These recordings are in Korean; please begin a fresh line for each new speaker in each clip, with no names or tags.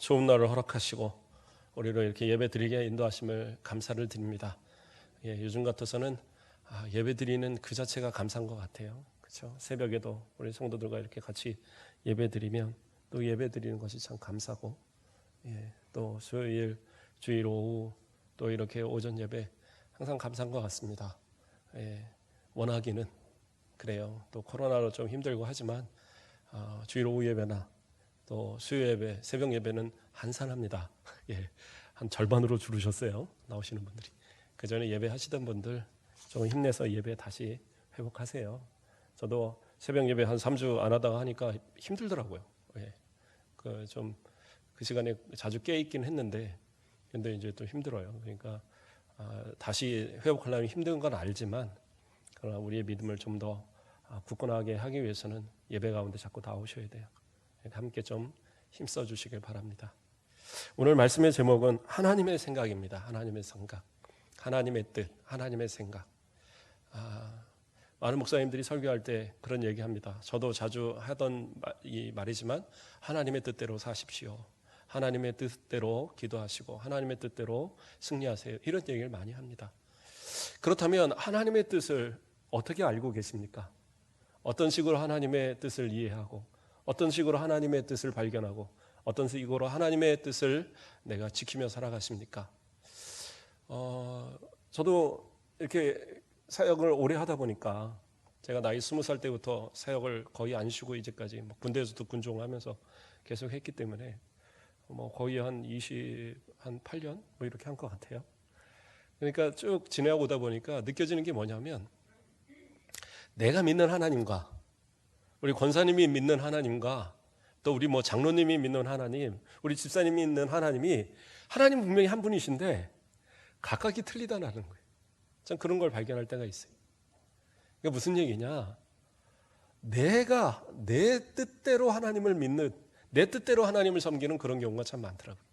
좋은 날을 허락하시고 우리를 이렇게 예배 드리게 인도하심을 감사를 드립니다. 요즘 같아서는 예배 드리는 그 자체가 감사한 것 같아요. 그렇죠? 새벽에도 우리 성도들과 이렇게 같이 예배 드리면 또 예배 드리는 것이 참 감사고, 또 수요일, 주일 오후 또 이렇게 오전 예배 항상 감사한 것 같습니다. 원하기는 그래요. 또 코로나로 좀 힘들고 하지만 주일 오후 예배나 또 수요 예배, 새벽 예배는 한산합니다. 한 절반으로 줄으셨어요. 나오시는 분들이. 그 전에 예배 하시던 분들 좀 힘내서 예배 다시 회복하세요. 저도 새벽 예배 한 3주 안 하다가 하니까 힘들더라고요. 그 시간에 자주 깨 있긴 했는데, 근데 이제 또 힘들어요. 그러니까 다시 회복하려면 힘든 건 알지만, 그러나 우리의 믿음을 좀 더 굳건하게 하기 위해서는 예배 가운데 자꾸 나오셔야 돼요. 함께 좀 힘써 주시길 바랍니다. 오늘 말씀의 제목은 하나님의 생각입니다. 하나님의 생각, 하나님의 뜻, 하나님의 생각. 많은 목사님들이 설교할 때 그런 얘기합니다. 저도 자주 하던 이 말이지만 하나님의 뜻대로 사십시오. 하나님의 뜻대로 기도하시고 하나님의 뜻대로 승리하세요. 이런 얘기를 많이 합니다. 그렇다면 하나님의 뜻을 어떻게 알고 계십니까? 어떤 식으로 하나님의 뜻을 이해하고 어떤 식으로 하나님의 뜻을 발견하고 어떤 식으로 하나님의 뜻을 내가 지키며 살아가십니까? 저도 이렇게 사역을 오래 하다 보니까 제가 나이 20살 때부터 사역을 거의 안 쉬고 이제까지 군대에서도 군종하면서 계속 했기 때문에 거의 한 8년 이렇게 한 것 같아요. 그러니까 쭉 지내오다 보니까 느껴지는 게 뭐냐면 내가 믿는 하나님과 우리 권사님이 믿는 하나님과 또 우리 장로님이 믿는 하나님, 우리 집사님이 믿는 하나님이 하나님 분명히 한 분이신데 각각이 틀리다는 거예요. 전 그런 걸 발견할 때가 있어요. 이게 무슨 얘기냐? 내가 내 뜻대로 하나님을 믿는, 내 뜻대로 하나님을 섬기는 그런 경우가 참 많더라고요.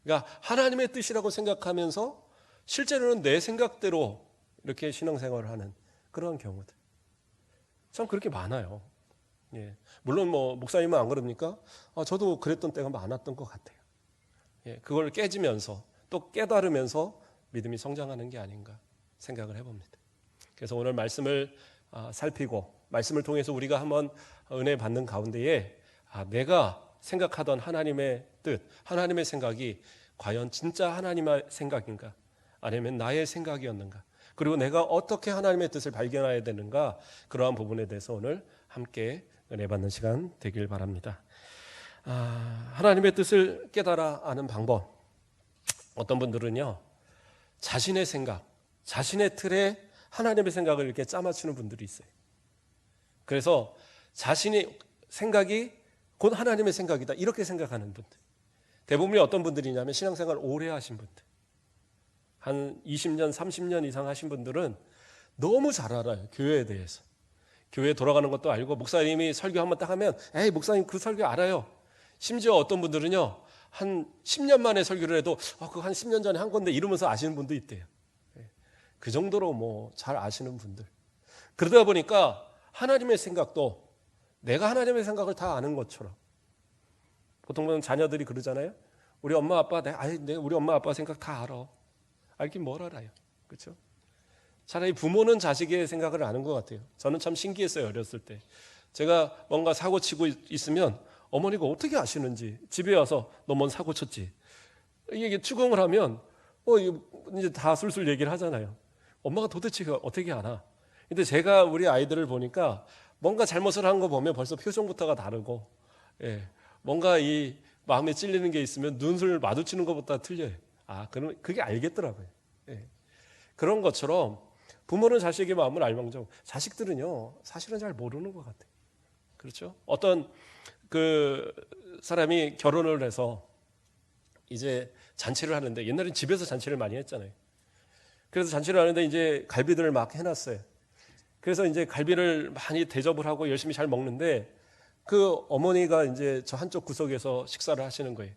그러니까 하나님의 뜻이라고 생각하면서 실제로는 내 생각대로 이렇게 신앙생활을 하는 그런 경우들 참 그렇게 많아요. 물론 목사님은 안 그럽니까? 저도 그랬던 때가 많았던 것 같아요. 그걸 깨지면서 또 깨달으면서 믿음이 성장하는 게 아닌가 생각을 해봅니다. 그래서 오늘 말씀을 살피고 말씀을 통해서 우리가 한번 은혜 받는 가운데에 내가 생각하던 하나님의 뜻, 하나님의 생각이 과연 진짜 하나님의 생각인가 아니면 나의 생각이었는가, 그리고 내가 어떻게 하나님의 뜻을 발견해야 되는가, 그러한 부분에 대해서 오늘 함께 은혜 받는 시간 되길 바랍니다. 하나님의 뜻을 깨달아 아는 방법, 어떤 분들은요 자신의 생각, 자신의 틀에 하나님의 생각을 이렇게 짜맞추는 분들이 있어요. 그래서 자신의 생각이 곧 하나님의 생각이다 이렇게 생각하는 분들, 대부분이 어떤 분들이냐면 신앙생활 오래 하신 분들, 한 20년 30년 이상 하신 분들은 너무 잘 알아요. 교회에 대해서. 교회 돌아가는 것도 알고, 목사님이 설교 한번 딱 하면 에이 목사님 그 설교 알아요. 심지어 어떤 분들은요 한 10년 만에 설교를 해도 그거 한 10년 전에 한 건데 이러면서 아시는 분도 있대요. 그 정도로 잘 아시는 분들. 그러다 보니까 하나님의 생각도 내가 하나님의 생각을 다 아는 것처럼, 보통 자녀들이 그러잖아요. 우리 엄마 아빠 우리 엄마 아빠 생각 다 알아. 알긴 뭘 알아요. 그렇죠? 차라리 부모는 자식의 생각을 아는 것 같아요. 저는 참 신기했어요. 어렸을 때 제가 뭔가 사고 치고 있으면 어머니가 어떻게 아시는지, 집에 와서 너 뭔 사고 쳤지 이게 추궁을 하면 이제 다 술술 얘기를 하잖아요. 엄마가 도대체 어떻게 알아? 근데 제가 우리 아이들을 보니까 뭔가 잘못을 한 거 보면 벌써 표정부터가 다르고, 뭔가 이 마음에 찔리는 게 있으면 눈을 마주치는 것보다 틀려요. 그럼 그게 알겠더라고요. 그런 것처럼 부모는 자식의 마음을 알망정 자식들은요 사실은 잘 모르는 것 같아요. 그렇죠? 어떤 그 사람이 결혼을 해서 이제 잔치를 하는데, 옛날엔 집에서 잔치를 많이 했잖아요. 그래서 잔치를 하는데 이제 갈비들을 막 해놨어요. 그래서 이제 갈비를 많이 대접을 하고 열심히 잘 먹는데 그 어머니가 이제 저 한쪽 구석에서 식사를 하시는 거예요.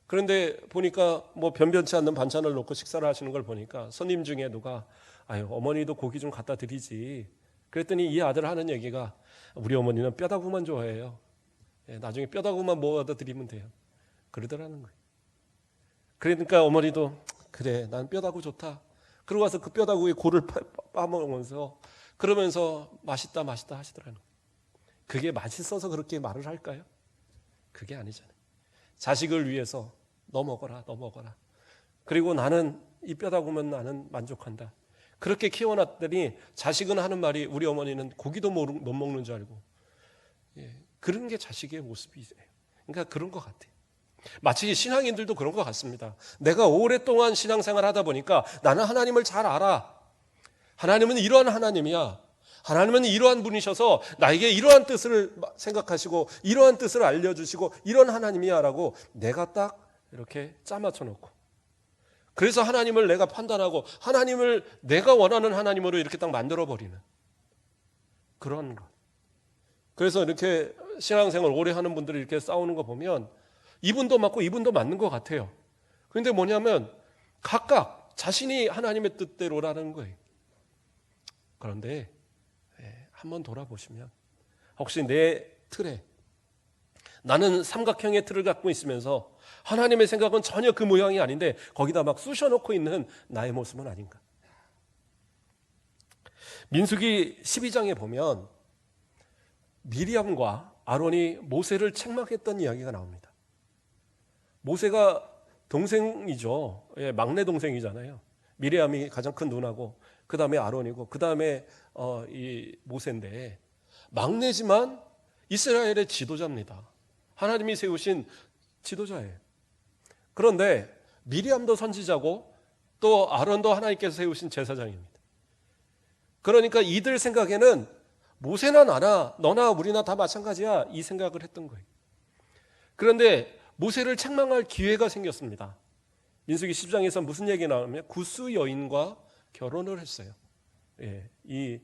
그런데 보니까 변변치 않는 반찬을 놓고 식사를 하시는 걸 보니까 손님 중에 누가 어머니도 고기 좀 갖다 드리지. 그랬더니 이 아들 하는 얘기가 우리 어머니는 뼈다구만 좋아해요. 나중에 뼈다구만 모아다 드리면 돼요. 그러더라는 거예요. 그러니까 어머니도 그래 난 뼈다구 좋다. 그러고 와서 그 뼈다구에 골을 빠먹으면서 그러면서 맛있다 하시더라는 거예요. 그게 맛있어서 그렇게 말을 할까요? 그게 아니잖아요. 자식을 위해서 너 먹어라. 그리고 나는 이 뼈다구면 나는 만족한다. 그렇게 키워놨더니 자식은 하는 말이 우리 어머니는 고기도 못 먹는 줄 알고 그런 게 자식의 모습이에요. 그러니까 그런 것 같아요. 마치 신앙인들도 그런 것 같습니다. 내가 오랫동안 신앙생활 하다 보니까 나는 하나님을 잘 알아. 하나님은 이러한 하나님이야. 하나님은 이러한 분이셔서 나에게 이러한 뜻을 생각하시고 이러한 뜻을 알려주시고 이런 하나님이야 라고 내가 딱 이렇게 짜맞춰 놓고 그래서 하나님을 내가 판단하고 하나님을 내가 원하는 하나님으로 이렇게 딱 만들어버리는 그런 것. 그래서 이렇게 신앙생활 오래 하는 분들이 이렇게 싸우는 거 보면 이분도 맞고 이분도 맞는 것 같아요. 그런데 뭐냐면 각각 자신이 하나님의 뜻대로라는 거예요. 그런데 한번 돌아보시면 혹시 내 틀에 나는 삼각형의 틀을 갖고 있으면서 하나님의 생각은 전혀 그 모양이 아닌데 거기다 막 쑤셔놓고 있는 나의 모습은 아닌가? 민수기 12장에 보면 미리암과 아론이 모세를 책망했던 이야기가 나옵니다. 모세가 동생이죠. 막내 동생이잖아요. 미리암이 가장 큰 누나고 그 다음에 아론이고 그 다음에 이 모세인데 막내지만 이스라엘의 지도자입니다. 하나님이 세우신 지도자예요. 그런데 미리암도 선지자고 또 아론도 하나님께서 세우신 제사장입니다. 그러니까 이들 생각에는 모세나 나나 너나 우리나 다 마찬가지야 이 생각을 했던 거예요. 그런데 모세를 책망할 기회가 생겼습니다. 민수기 10장에서 무슨 얘기 나오냐면 구스 여인과 결혼을 했어요. 이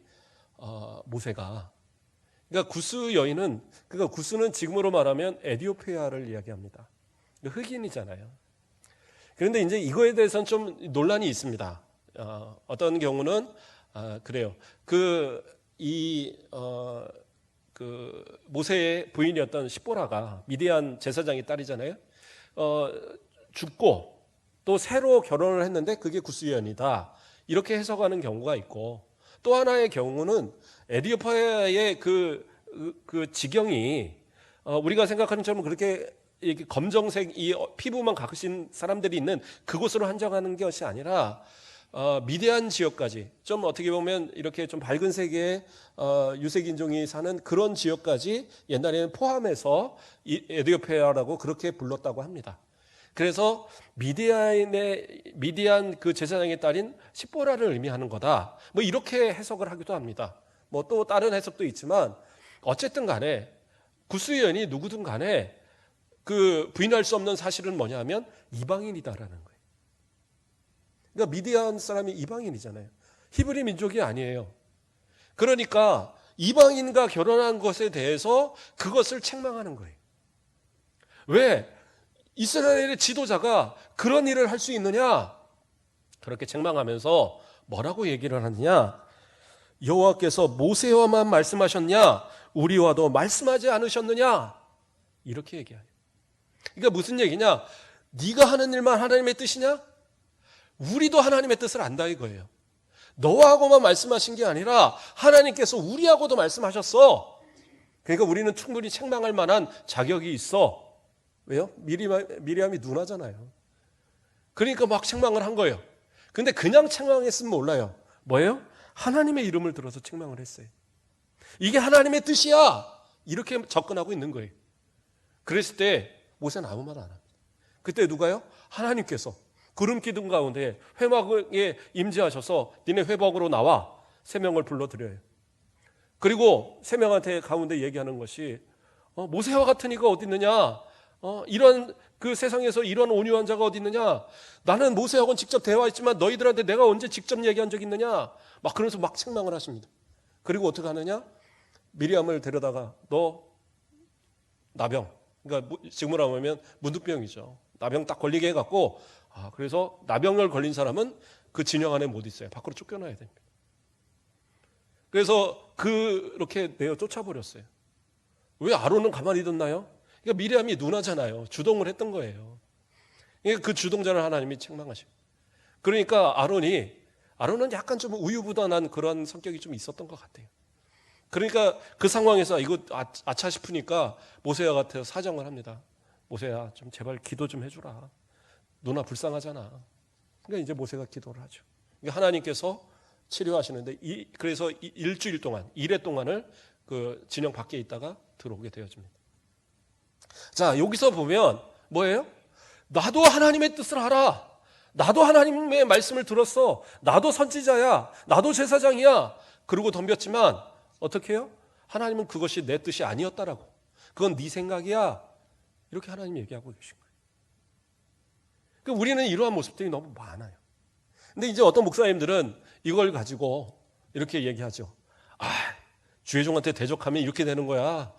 모세가. 그러니까 구스 여인은 그러니까 구스는 지금으로 말하면 에디오피아를 이야기합니다. 흑인이잖아요. 그런데 이제 이거에 대해서는 좀 논란이 있습니다. 어떤 경우는 그래요. 그 모세의 부인이었던 시보라가 미디안 제사장의 딸이잖아요. 죽고 또 새로 결혼을 했는데 그게 구스 여인이다. 이렇게 해석하는 경우가 있고 또 하나의 경우는 에디오피아의 그 지경이 우리가 생각하는 것처럼 그렇게 이렇게 검정색 이 피부만 가신 사람들이 있는 그곳으로 한정하는 것이 아니라 미디안 지역까지 좀 어떻게 보면 이렇게 좀 밝은 색의 유색 인종이 사는 그런 지역까지 옛날에는 포함해서 에디오피아라고 그렇게 불렀다고 합니다. 그래서 미디안 그 제사장의 딸인 시보라를 의미하는 거다. 뭐 이렇게 해석을 하기도 합니다. 뭐 또 다른 해석도 있지만 어쨌든 간에 구스 여인이 누구든 간에 그 부인할 수 없는 사실은 뭐냐면 이방인이다라는 거예요. 그러니까 미디안 사람이 이방인이잖아요. 히브리 민족이 아니에요. 그러니까 이방인과 결혼한 것에 대해서 그것을 책망하는 거예요. 왜? 이스라엘의 지도자가 그런 일을 할 수 있느냐? 그렇게 책망하면서 뭐라고 얘기를 하느냐? 여호와께서 모세와만 말씀하셨냐? 우리와도 말씀하지 않으셨느냐? 이렇게 얘기해요. 그러니까 무슨 얘기냐? 네가 하는 일만 하나님의 뜻이냐? 우리도 하나님의 뜻을 안다 이거예요. 너하고만 말씀하신 게 아니라 하나님께서 우리하고도 말씀하셨어. 그러니까 우리는 충분히 책망할 만한 자격이 있어. 왜요? 미리암이 누나잖아요. 그러니까 막 책망을 한 거예요. 근데 그냥 책망했으면 몰라요. 뭐예요? 하나님의 이름을 들어서 책망을 했어요. 이게 하나님의 뜻이야. 이렇게 접근하고 있는 거예요. 그랬을 때 모세는 아무 말 안 합니다. 그때 누가요? 하나님께서 구름 기둥 가운데 회막에 임재하셔서 니네 회막으로 나와 세 명을 불러드려요. 그리고 세 명한테 가운데 얘기하는 것이 모세와 같은 이가 어디 있느냐? 이런 그 세상에서 이런 온유한 자가 어디 있느냐? 나는 모세하고는 직접 대화했지만 너희들한테 내가 언제 직접 얘기한 적 있느냐? 막 그러면서 막 책망을 하십니다. 그리고 어떻게 하느냐? 미리암을 데려다가 너 나병, 그러니까 지금으로 하면 문둥병이죠. 나병 딱 걸리게 해갖고 그래서 나병을 걸린 사람은 그 진영 안에 못 있어요. 밖으로 쫓겨나야 됩니다. 그래서 그렇게 내어 쫓아버렸어요. 왜 아론은 가만히 뒀나요? 그러니까 미리암이 누나잖아요. 주동을 했던 거예요. 그러니까 그 주동자를 하나님이 책망하시고. 그러니까 아론은 약간 좀 우유부단한 그런 성격이 좀 있었던 것 같아요. 그러니까 그 상황에서 이거 아차 싶으니까 모세와 같아서 사정을 합니다. 모세야, 좀 제발 기도 좀 해주라. 누나 불쌍하잖아. 그러니까 이제 모세가 기도를 하죠. 그러니까 하나님께서 치료하시는데 그래서 일주일 동안, 1회 동안을 그 진영 밖에 있다가 들어오게 되어집니다. 자, 여기서 보면 뭐예요? 나도 하나님의 뜻을 알아. 나도 하나님의 말씀을 들었어. 나도 선지자야. 나도 제사장이야. 그러고 덤볐지만 어떻게 해요? 하나님은 그것이 내 뜻이 아니었다라고. 그건 네 생각이야. 이렇게 하나님이 얘기하고 계신 거예요. 그러니까 우리는 이러한 모습들이 너무 많아요. 근데 이제 어떤 목사님들은 이걸 가지고 이렇게 얘기하죠. 주의 종한테 대적하면 이렇게 되는 거야.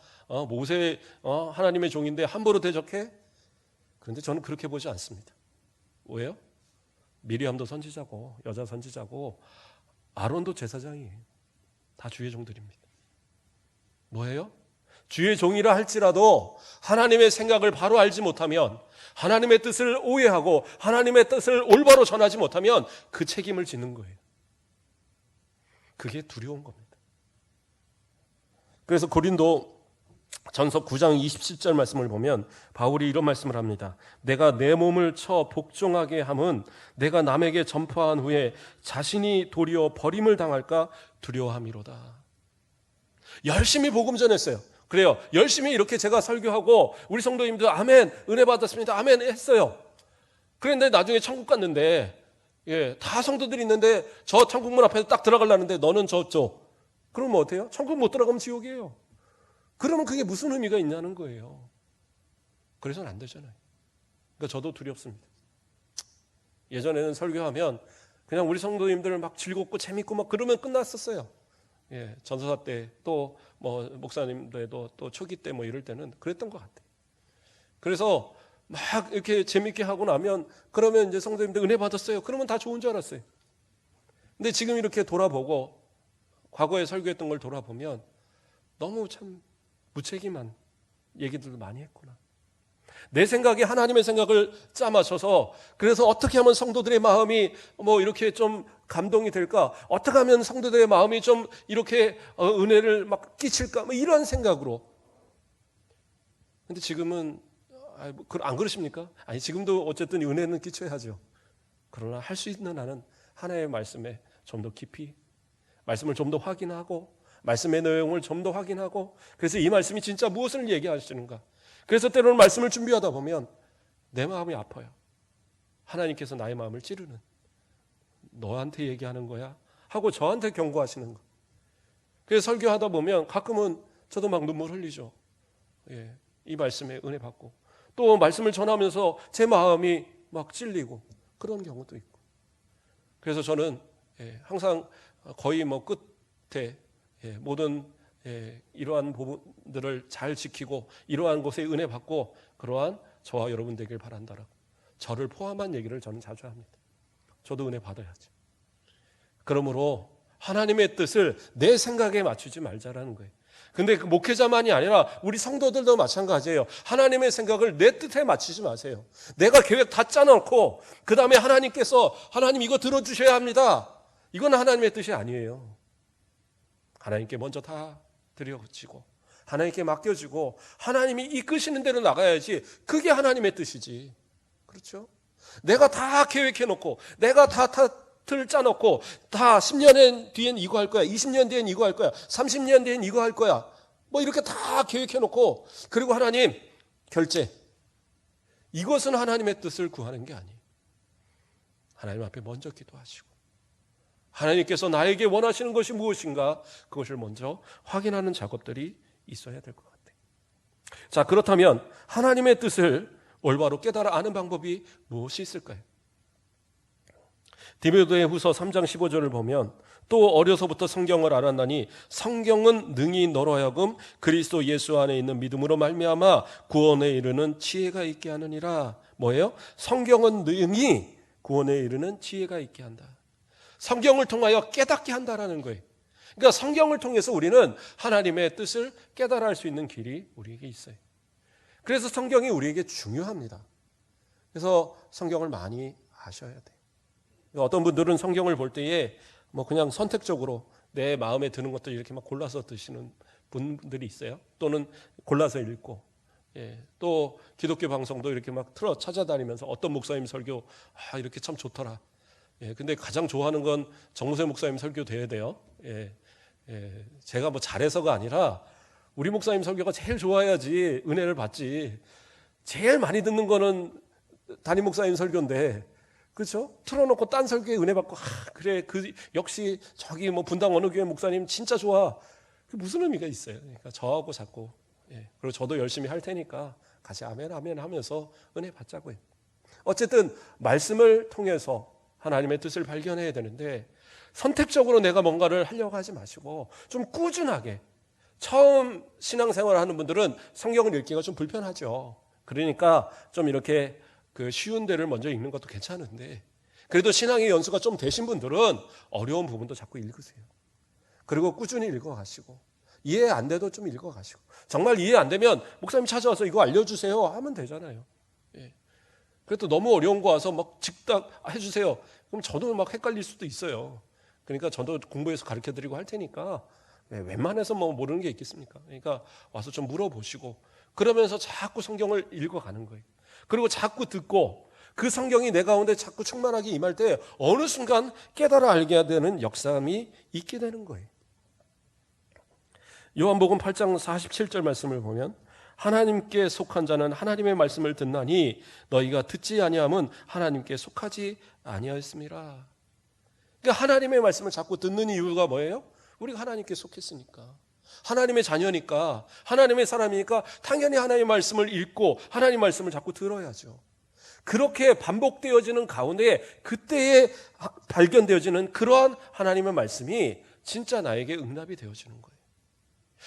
모세 하나님의 종인데 함부로 대적해? 그런데 저는 그렇게 보지 않습니다. 왜요? 미리암도 선지자고 여자 선지자고 아론도 제사장이에요. 다 주의 종들입니다. 뭐예요? 주의 종이라 할지라도 하나님의 생각을 바로 알지 못하면, 하나님의 뜻을 오해하고 하나님의 뜻을 올바로 전하지 못하면 그 책임을 지는 거예요. 그게 두려운 겁니다. 그래서 고린도 전서 9장 27절 말씀을 보면 바울이 이런 말씀을 합니다. 내가 내 몸을 쳐 복종하게 함은 내가 남에게 전파한 후에 자신이 도리어 버림을 당할까 두려워함이로다. 열심히 복음 전했어요. 그래요. 열심히 이렇게 제가 설교하고 우리 성도님들 아멘, 은혜 받았습니다. 아멘 했어요. 그런데 나중에 천국 갔는데 다 성도들이 있는데 저 천국문 앞에서 딱 들어가려는데 너는 저쪽. 그러면 어때요? 천국 못 들어가면 지옥이에요. 그러면 그게 무슨 의미가 있냐는 거예요. 그래서는 안 되잖아요. 그러니까 저도 두렵습니다. 예전에는 설교하면 그냥 우리 성도님들 막 즐겁고 재밌고 막 그러면 끝났었어요. 전도사 때 또 뭐 목사님들도 또 초기 때 뭐 이럴 때는 그랬던 것 같아요. 그래서 막 이렇게 재밌게 하고 나면 그러면 이제 성도님들 은혜 받았어요. 그러면 다 좋은 줄 알았어요. 근데 지금 이렇게 돌아보고 과거에 설교했던 걸 돌아보면 너무 참 무책임한 얘기들도 많이 했구나. 내 생각에 하나님의 생각을 짜맞춰서 그래서 어떻게 하면 성도들의 마음이 뭐 이렇게 좀 감동이 될까? 어떻게 하면 성도들의 마음이 좀 이렇게 은혜를 막 끼칠까? 뭐 이런 생각으로. 근데 지금은 안 그러십니까? 아니 지금도 어쨌든 은혜는 끼쳐야죠. 그러나 할 수 있는 한은 하나님의 말씀에 좀 더 깊이 말씀을 좀 더 확인하고 말씀의 내용을 좀 더 확인하고 그래서 이 말씀이 진짜 무엇을 얘기하시는가? 그래서 때로는 말씀을 준비하다 보면 내 마음이 아파요. 하나님께서 나의 마음을 찌르는 너한테 얘기하는 거야 하고 저한테 경고하시는 거. 그래서 설교하다 보면 가끔은 저도 막 눈물 흘리죠. 이 말씀에 은혜 받고 또 말씀을 전하면서 제 마음이 막 찔리고 그런 경우도 있고. 그래서 저는 항상 거의 뭐 끝에 모든 이러한 부분들을 잘 지키고 이러한 곳에 은혜 받고 그러한 저와 여러분 되길 바란다라고 저를 포함한 얘기를 저는 자주 합니다. 저도 은혜 받아야지. 그러므로 하나님의 뜻을 내 생각에 맞추지 말자라는 거예요. 근데 그 목회자만이 아니라 우리 성도들도 마찬가지예요. 하나님의 생각을 내 뜻에 맞추지 마세요. 내가 계획 다 짜놓고 그 다음에 하나님께서 하나님 이거 들어주셔야 합니다. 이건 하나님의 뜻이 아니에요. 하나님께 먼저 다 드려지고 하나님께 맡겨지고 하나님이 이끄시는 대로 나가야지. 그게 하나님의 뜻이지. 그렇죠? 내가 다 계획해놓고 내가 다 틀 짜놓고 다 10년 뒤엔 이거 할 거야. 20년 뒤엔 이거 할 거야. 30년 뒤엔 이거 할 거야. 뭐 이렇게 다 계획해놓고 그리고 하나님 결제. 이것은 하나님의 뜻을 구하는 게 아니에요. 하나님 앞에 먼저 기도하시고 하나님께서 나에게 원하시는 것이 무엇인가 그것을 먼저 확인하는 작업들이 있어야 될 것 같아요. 자, 그렇다면 하나님의 뜻을 올바로 깨달아 아는 방법이 무엇이 있을까요? 디모데후서 3장 15절을 보면 또 어려서부터 성경을 알았나니 성경은 능히 너로 하여금 그리스도 예수 안에 있는 믿음으로 말미암아 구원에 이르는 지혜가 있게 하느니라. 뭐예요? 성경은 능히 구원에 이르는 지혜가 있게 한다. 성경을 통하여 깨닫게 한다라는 거예요. 그러니까 성경을 통해서 우리는 하나님의 뜻을 깨달아 할 수 있는 길이 우리에게 있어요. 그래서 성경이 우리에게 중요합니다. 그래서 성경을 많이 아셔야 돼요. 어떤 분들은 성경을 볼 때에 뭐 그냥 선택적으로 내 마음에 드는 것들 이렇게 막 골라서 드시는 분들이 있어요. 또는 골라서 읽고, 또 기독교 방송도 이렇게 막 틀어 찾아다니면서 어떤 목사님 설교 이렇게 참 좋더라. 근데 가장 좋아하는 건 정무세 목사님 설교 돼야 돼요. 제가 뭐 잘해서가 아니라 우리 목사님 설교가 제일 좋아야지 은혜를 받지. 제일 많이 듣는 거는 담임 목사님 설교인데, 그렇죠? 틀어놓고 딴 설교에 은혜 받고, 그래, 역시 저기 뭐 분당 어느 교회 목사님 진짜 좋아. 그 무슨 의미가 있어요? 그러니까 저하고 자꾸, 그리고 저도 열심히 할 테니까 같이 아멘 아멘 하면서 은혜 받자고요. 어쨌든 말씀을 통해서 하나님의 뜻을 발견해야 되는데, 선택적으로 내가 뭔가를 하려고 하지 마시고 좀 꾸준하게, 처음 신앙생활을 하는 분들은 성경을 읽기가 좀 불편하죠. 그러니까 좀 이렇게 그 쉬운 데를 먼저 읽는 것도 괜찮은데, 그래도 신앙의 연수가 좀 되신 분들은 어려운 부분도 자꾸 읽으세요. 그리고 꾸준히 읽어가시고, 이해 안 돼도 좀 읽어가시고, 정말 이해 안 되면 목사님 찾아와서 이거 알려주세요 하면 되잖아요. 그래도 너무 어려운 거 와서 막 즉답 해주세요. 그럼 저도 막 헷갈릴 수도 있어요. 그러니까 저도 공부해서 가르쳐드리고 할 테니까 웬만해서 뭐 모르는 게 있겠습니까? 그러니까 와서 좀 물어보시고, 그러면서 자꾸 성경을 읽어가는 거예요. 그리고 자꾸 듣고 그 성경이 내 가운데 자꾸 충만하게 임할 때 어느 순간 깨달아 알게 되는 역사함이 있게 되는 거예요. 요한복음 8장 47절 말씀을 보면, 하나님께 속한 자는 하나님의 말씀을 듣나니 너희가 듣지 아니함은 하나님께 속하지 아니하였음이라. 그러니까 하나님의 말씀을 자꾸 듣는 이유가 뭐예요? 우리가 하나님께 속했으니까, 하나님의 자녀니까, 하나님의 사람이니까 당연히 하나님의 말씀을 읽고 하나님의 말씀을 자꾸 들어야죠. 그렇게 반복되어지는 가운데 그때에 발견되어지는 그러한 하나님의 말씀이 진짜 나에게 응답이 되어지는 거예요.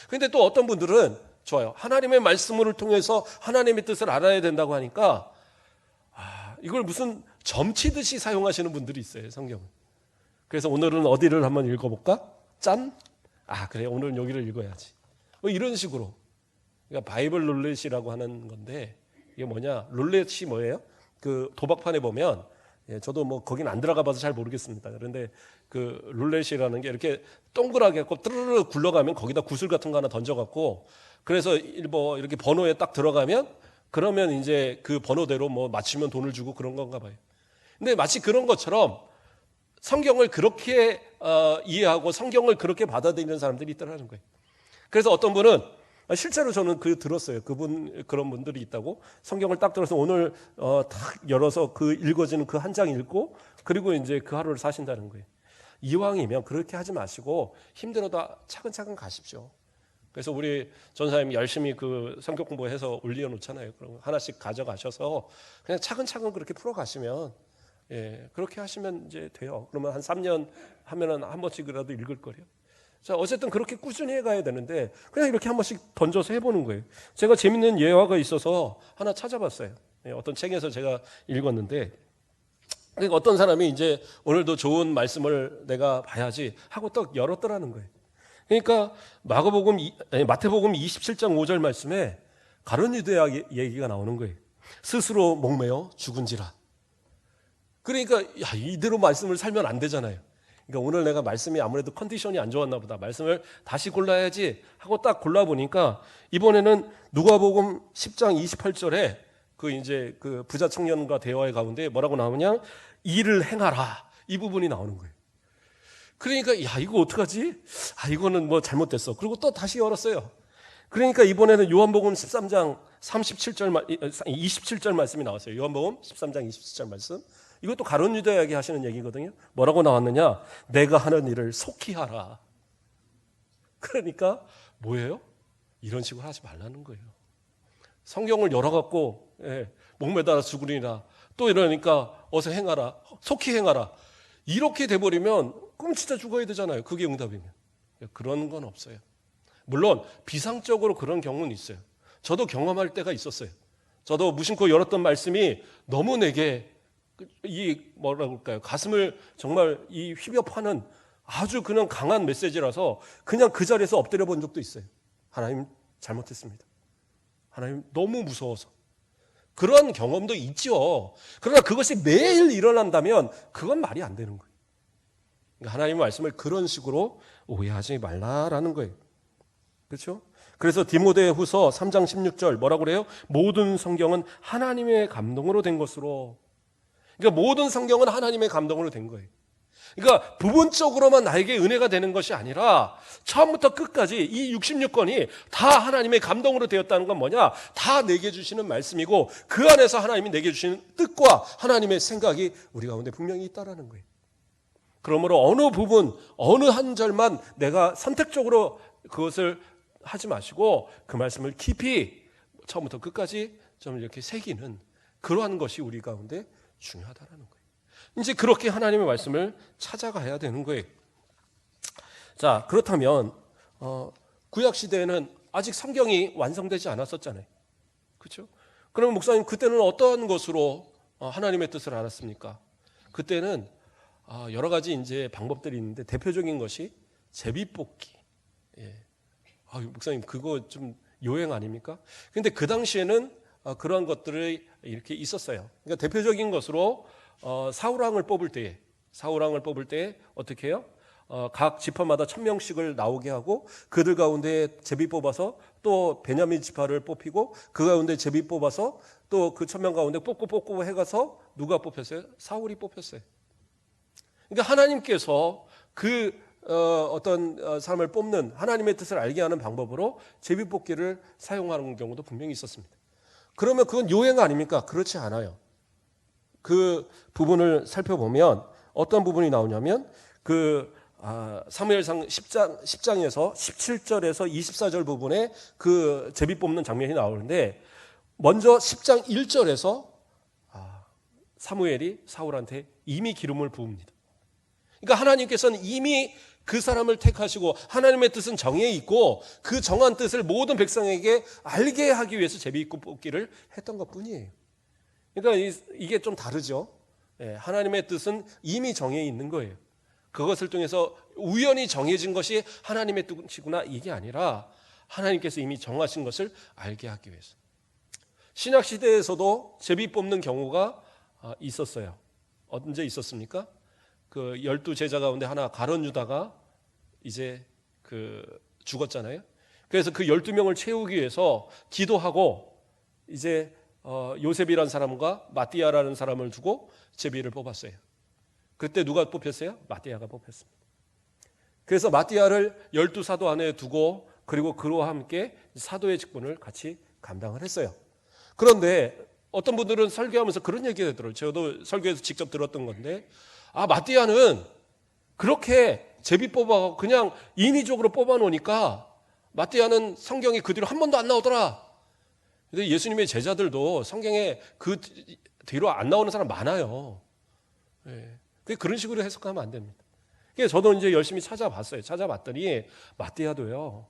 그런데 또 어떤 분들은 좋아요, 하나님의 말씀을 통해서 하나님의 뜻을 알아야 된다고 하니까 이걸 무슨 점치듯이 사용하시는 분들이 있어요, 성경을. 그래서 오늘은 어디를 한번 읽어볼까? 짠? 그래, 오늘은 여기를 읽어야지. 뭐 이런 식으로. 그러니까 바이블 룰렛이라고 하는 건데, 이게 뭐냐? 룰렛이 뭐예요? 그 도박판에 보면, 저도 뭐 거긴 안 들어가 봐서 잘 모르겠습니다. 그런데 그 룰렛이라는 게 이렇게 동그랗게 갖고 뜨르르 굴러가면 거기다 구슬 같은 거 하나 던져갖고, 그래서 뭐 이렇게 번호에 딱 들어가면, 그러면 이제 그 번호대로 뭐 맞추면 돈을 주고 그런 건가 봐요. 근데 마치 그런 것처럼 성경을 그렇게 이해하고 성경을 그렇게 받아들이는 사람들이 있더라는 거예요. 그래서 어떤 분은, 실제로 저는 들었어요. 그런 분들이 있다고. 성경을 딱 들어서 오늘 딱 열어서 그 읽어지는 그 한 장 읽고, 그리고 이제 그 하루를 사신다는 거예요. 이왕이면 그렇게 하지 마시고 힘들어도 차근차근 가십시오. 그래서 우리 전사님 열심히 그 성경 공부해서 올려놓잖아요. 그럼 하나씩 가져가셔서 그냥 차근차근 그렇게 풀어가시면, 그렇게 하시면 이제 돼요. 그러면 한 3년 하면은 한 번씩이라도 읽을 거예요. 자, 어쨌든 그렇게 꾸준히 해가야 되는데 그냥 이렇게 한 번씩 던져서 해보는 거예요. 제가 재밌는 예화가 있어서 하나 찾아봤어요. 어떤 책에서 제가 읽었는데, 그러니까 어떤 사람이 이제 오늘도 좋은 말씀을 내가 봐야지 하고 딱 열었더라는 거예요. 그러니까 마태복음 27장 5절 말씀에 가룟 유대야 얘기가 나오는 거예요. 스스로 목매어 죽은지라. 그러니까 이대로 말씀을 살면 안 되잖아요. 그러니까 오늘 내가 말씀이 아무래도 컨디션이 안 좋았나 보다, 말씀을 다시 골라야지 하고 딱 골라보니까 이번에는 누가복음 10장 28절에 그 부자 청년과 대화의 가운데 뭐라고 나오냐, 일을 행하라, 이 부분이 나오는 거예요. 그러니까 이거 어떡하지? 이거는 뭐 잘못됐어. 그리고 또 다시 열었어요. 그러니까 이번에는 요한복음 13장 27절 말씀이 나왔어요. 요한복음 13장 27절 말씀. 이것도 가룟 유다에게 하시는 얘기거든요. 뭐라고 나왔느냐? 내가 하는 일을 속히 하라. 그러니까 뭐예요? 이런 식으로 하지 말라는 거예요. 성경을 열어갖고 목매달아 죽으리라, 또 이러니까 어서 행하라, 속히 행하라, 이렇게 돼버리면 그럼 진짜 죽어야 되잖아요. 그게 응답이면. 그런 건 없어요. 물론 비상적으로 그런 경우는 있어요. 저도 경험할 때가 있었어요. 저도 무심코 열었던 말씀이 너무 내게 뭐라고 할까요? 가슴을 정말 휘벼파는 아주 그냥 강한 메시지라서 그냥 그 자리에서 엎드려 본 적도 있어요. 하나님 잘못했습니다. 하나님 너무 무서워서. 그런 경험도 있죠. 그러나 그것이 매일 일어난다면 그건 말이 안 되는 거예요. 그러니까 하나님의 말씀을 그런 식으로 오해하지 말라라는 거예요. 그렇죠? 그래서 디모데후서 3장 16절 뭐라고 그래요? 모든 성경은 하나님의 감동으로 된 것으로. 그러니까 모든 성경은 하나님의 감동으로 된 거예요. 그러니까 부분적으로만 나에게 은혜가 되는 것이 아니라 처음부터 끝까지 이 66권이 다 하나님의 감동으로 되었다는 건 뭐냐? 다 내게 주시는 말씀이고 그 안에서 하나님이 내게 주시는 뜻과 하나님의 생각이 우리 가운데 분명히 있다라는 거예요. 그러므로 어느 부분, 어느 한 절만 내가 선택적으로 그것을 하지 마시고 그 말씀을 깊이 처음부터 끝까지 좀 이렇게 새기는 그러한 것이 우리 가운데 중요하다라는 거예요. 이제 그렇게 하나님의 말씀을 찾아가야 되는 거예요. 자, 그렇다면 구약 시대에는 아직 성경이 완성되지 않았었잖아요. 그렇죠? 그러면 목사님 그때는 어떤 것으로 하나님의 뜻을 알았습니까? 그때는 여러 가지 이제 방법들이 있는데 대표적인 것이 제비뽑기. 예. 목사님 그거 좀 요행 아닙니까? 근데 그 당시에는 그러한 것들이 이렇게 있었어요. 그러니까 대표적인 것으로 사울왕을 뽑을 때 어떻게 해요? 각 지파마다 1000명씩을 나오게 하고 그들 가운데 제비 뽑아서 또 베냐민 지파를 뽑히고 그 가운데 제비 뽑아서 또 그 1000명 가운데 뽑고 해가서 누가 뽑혔어요? 사울이 뽑혔어요. 그러니까 하나님께서 그 어떤 사람을 뽑는 하나님의 뜻을 알게 하는 방법으로 제비 뽑기를 사용하는 경우도 분명히 있었습니다. 그러면 그건 요행 아닙니까? 그렇지 않아요. 그 부분을 살펴보면 어떤 부분이 나오냐면 사무엘상 10장에서 17절에서 24절 부분에 그 제비 뽑는 장면이 나오는데 먼저 10장 1절에서 사무엘이 사울한테 이미 기름을 부읍니다. 그러니까 하나님께서는 이미 그 사람을 택하시고 하나님의 뜻은 정해 있고 그 정한 뜻을 모든 백성에게 알게 하기 위해서 제비 뽑기를 했던 것뿐이에요. 그러니까 이게 좀 다르죠. 하나님의 뜻은 이미 정해 있는 거예요. 그것을 통해서 우연히 정해진 것이 하나님의 뜻이구나 이게 아니라 하나님께서 이미 정하신 것을 알게 하기 위해서. 신약 시대에서도 제비 뽑는 경우가 있었어요. 언제 있었습니까? 그 12제자 가운데 하나 가룟 유다가 이제 죽었잖아요. 그래서 그 12명을 채우기 위해서 기도하고 이제 요셉이라는 사람과 마띠아라는 사람을 두고 제비를 뽑았어요. 그때 누가 뽑혔어요? 마띠아가 뽑혔습니다. 그래서 마띠아를 12사도 안에 두고 그리고 그와 함께 사도의 직분을 같이 감당을 했어요. 그런데 어떤 분들은 설교하면서 그런 얘기가 되더라고요. 저도 설교에서 직접 들었던 건데 마띠아는 그렇게 제비 뽑아 그냥 인위적으로 뽑아놓으니까 마띠아는 성경에 그 뒤로 한 번도 안 나오더라. 근데 예수님의 제자들도 성경에 그 뒤로 안 나오는 사람 많아요. 그런 식으로 해석하면 안 됩니다. 그래서 저도 이제 열심히 찾아봤어요. 찾아봤더니 마띠아도요.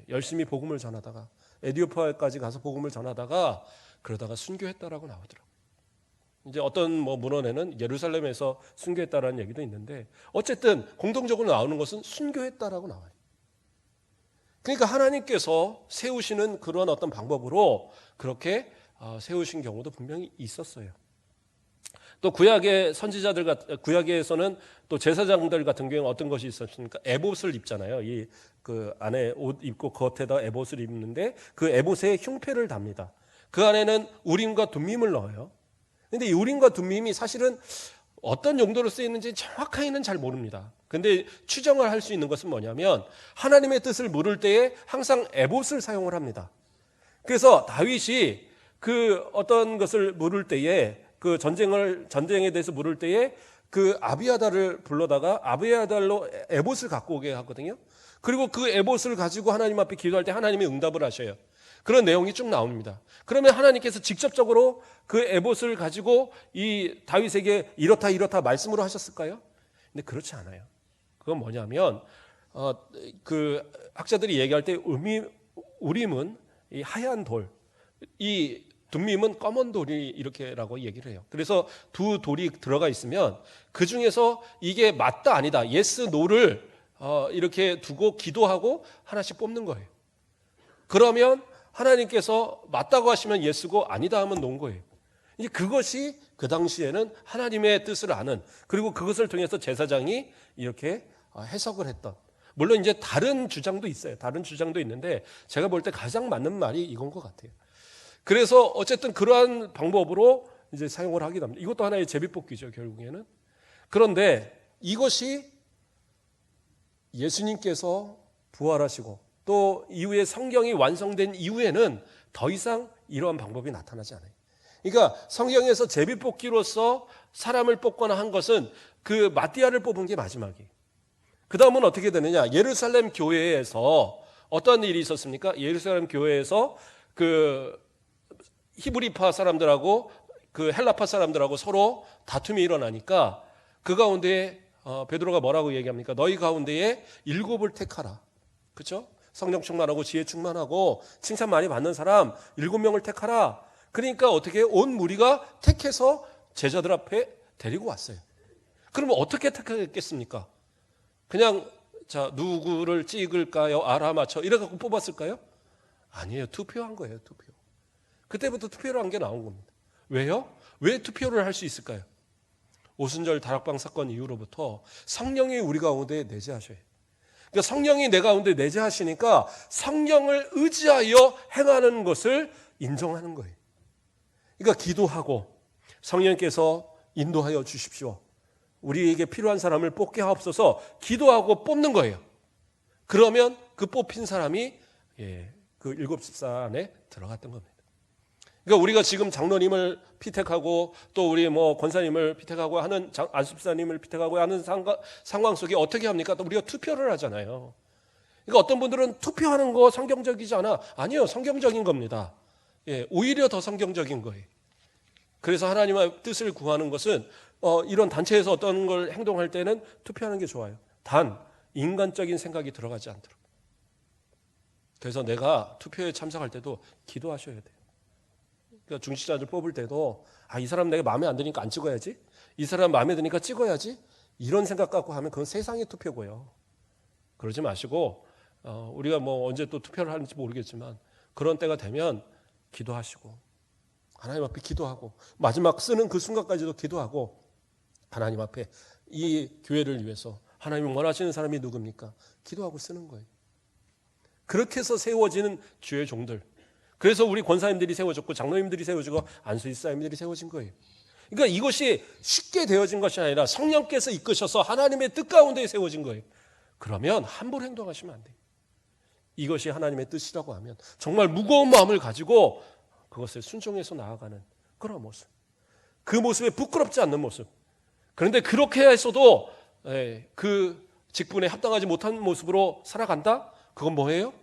열심히 복음을 전하다가 에디오피아까지 가서 복음을 전하다가 그러다가 순교했다라고 나오더라고요. 이제 어떤 문헌에는 예루살렘에서 순교했다라는 얘기도 있는데 어쨌든 공통적으로 나오는 것은 순교했다라고 나와요. 그러니까 하나님께서 세우시는 그런 어떤 방법으로 그렇게 세우신 경우도 분명히 있었어요. 또 구약의 구약에서는 또 제사장들 같은 경우는 어떤 것이 있었습니까? 에봇을 입잖아요. 그 안에 옷 입고 겉에다 에봇을 입는데 그 에봇에 흉패를 답니다. 그 안에는 우림과 둠밈을 넣어요. 근데 이 우림과 둠밈이 사실은 어떤 용도로 쓰이는지 정확하게는 잘 모릅니다. 근데 추정을 할 수 있는 것은 뭐냐면 하나님의 뜻을 물을 때에 항상 에봇을 사용을 합니다. 그래서 다윗이 그 어떤 것을 물을 때에 그 전쟁에 대해서 물을 때에 그 아비아달을 불러다가 아비아달로 에봇을 갖고 오게 하거든요. 그리고 그 에봇을 가지고 하나님 앞에 기도할 때 하나님이 응답을 하셔요. 그런 내용이 쭉 나옵니다. 그러면 하나님께서 직접적으로 그 에봇을 가지고 이 다윗에게 이렇다 말씀으로 하셨을까요? 근데 그렇지 않아요. 그건 뭐냐면 그 학자들이 얘기할 때 우림은 이 하얀 돌, 이 둠밈은 검은 돌이 이렇게라고 얘기를 해요. 그래서 두 돌이 들어가 있으면 그 중에서 이게 맞다 아니다, 예스 노를 이렇게 두고 기도하고 하나씩 뽑는 거예요. 그러면 하나님께서 맞다고 하시면 예스고 아니다 하면 노인 거예요. 이제 그것이 그 당시에는 하나님의 뜻을 아는, 그리고 그것을 통해서 제사장이 이렇게 해석을 했던, 물론 이제 다른 주장도 있어요. 다른 주장도 있는데 제가 볼 때 가장 맞는 말이 이건 것 같아요. 그래서 어쨌든 그러한 방법으로 이제 사용을 하게 됩니다. 이것도 하나의 제비뽑기죠, 결국에는. 그런데 이것이 예수님께서 부활하시고 또 이후에 성경이 완성된 이후에는 더 이상 이러한 방법이 나타나지 않아요. 그러니까 성경에서 제비뽑기로서 사람을 뽑거나 한 것은 그 마띠아를 뽑은 게 마지막이에요. 그 다음은 어떻게 되느냐? 예루살렘 교회에서 어떤 일이 있었습니까? 예루살렘 교회에서 그 히브리파 사람들하고 그 헬라파 사람들하고 서로 다툼이 일어나니까 그 가운데 베드로가 뭐라고 얘기합니까? 너희 가운데에 7을 택하라. 그렇죠? 성령 충만하고 지혜 충만하고 칭찬 많이 받는 사람 7명을 택하라. 그러니까 어떻게 온 무리가 택해서 제자들 앞에 데리고 왔어요. 그러면 어떻게 택했겠습니까? 그냥 자 누구를 찍을까요? 알아맞혀 이래 갖고 뽑았을까요? 아니에요. 투표한 거예요. 투표. 그때부터 투표를 한 게 나온 겁니다. 왜요? 왜 투표를 할 수 있을까요? 오순절 다락방 사건 이후로부터 성령이 우리 가운데 내재하셔요. 그러니까 성령이 내 가운데 내재하시니까 성령을 의지하여 행하는 것을 인정하는 거예요. 그러니까 기도하고 성령께서 인도하여 주십시오. 우리에게 필요한 사람을 뽑게 하옵소서 기도하고 뽑는 거예요. 그러면 그 뽑힌 사람이 그 7집사 안에 들어갔던 겁니다. 그러니까 우리가 지금 장로님을 피택하고 또 우리 뭐 권사님을 피택하고 하는 안수집사님을 피택하고 하는 상황 속에 어떻게 합니까? 또 우리가 투표를 하잖아요. 그러니까 어떤 분들은 투표하는 거 성경적이지 않아. 아니요, 성경적인 겁니다. 오히려 더 성경적인 거예요. 그래서 하나님의 뜻을 구하는 것은 이런 단체에서 어떤 걸 행동할 때는 투표하는 게 좋아요. 단 인간적인 생각이 들어가지 않도록. 그래서 내가 투표에 참석할 때도 기도하셔야 돼요. 그러니까 중시자들 뽑을 때도 이 사람 내가 마음에 안 드니까 안 찍어야지, 이 사람 마음에 드니까 찍어야지, 이런 생각 갖고 하면 그건 세상의 투표고요. 그러지 마시고 우리가 뭐 언제 또 투표를 하는지 모르겠지만 그런 때가 되면 기도하시고 하나님 앞에 기도하고 마지막 쓰는 그 순간까지도 기도하고 하나님 앞에 이 교회를 위해서 하나님이 원하시는 사람이 누굽니까? 기도하고 쓰는 거예요. 그렇게 해서 세워지는 주의 종들. 그래서 우리 권사님들이 세워졌고 장로님들이 세워지고 안수집사님들이 세워진 거예요. 그러니까 이것이 쉽게 되어진 것이 아니라 성령께서 이끄셔서 하나님의 뜻 가운데 세워진 거예요. 그러면 함부로 행동하시면 안 돼요. 이것이 하나님의 뜻이라고 하면 정말 무거운 마음을 가지고 그것을 순종해서 나아가는 그런 모습. 그 모습에 부끄럽지 않는 모습. 그런데 그렇게 해서도 그 직분에 합당하지 못한 모습으로 살아간다? 그건 뭐예요?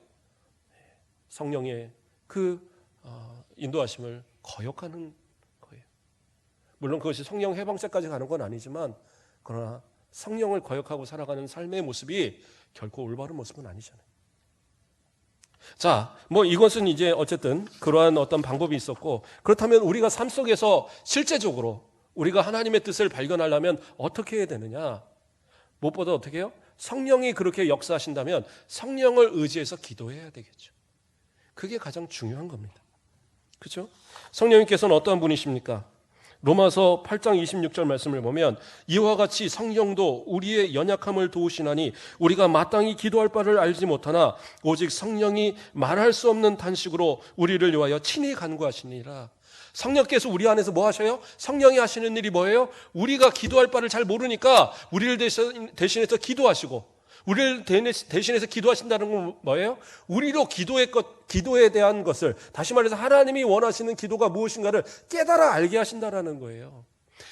성령의 그 인도하심을 거역하는 거예요. 물론 그것이 성령 해방세까지 가는 건 아니지만 그러나 성령을 거역하고 살아가는 삶의 모습이 결코 올바른 모습은 아니잖아요. 자, 뭐 이것은 이제 어쨌든 그러한 어떤 방법이 있었고, 그렇다면 우리가 삶 속에서 실제적으로 우리가 하나님의 뜻을 발견하려면 어떻게 해야 되느냐? 무엇보다 어떻게 해요? 성령이 그렇게 역사하신다면 성령을 의지해서 기도해야 되겠죠. 그게 가장 중요한 겁니다. 그렇죠? 성령님께서는 어떠한 분이십니까? 로마서 8장 26절 말씀을 보면 이와 같이 성령도 우리의 연약함을 도우시나니 우리가 마땅히 기도할 바를 알지 못하나 오직 성령이 말할 수 없는 탄식으로 우리를 위하여 친히 간구하시니라. 성령께서 우리 안에서 뭐 하셔요? 성령이 하시는 일이 뭐예요? 우리가 기도할 바를 잘 모르니까 우리를 대신해서 기도하시고, 우리를 대신해서 기도하신다는 건 뭐예요? 우리로 기도에 대한 것을, 다시 말해서 하나님이 원하시는 기도가 무엇인가를 깨달아 알게 하신다는 거예요.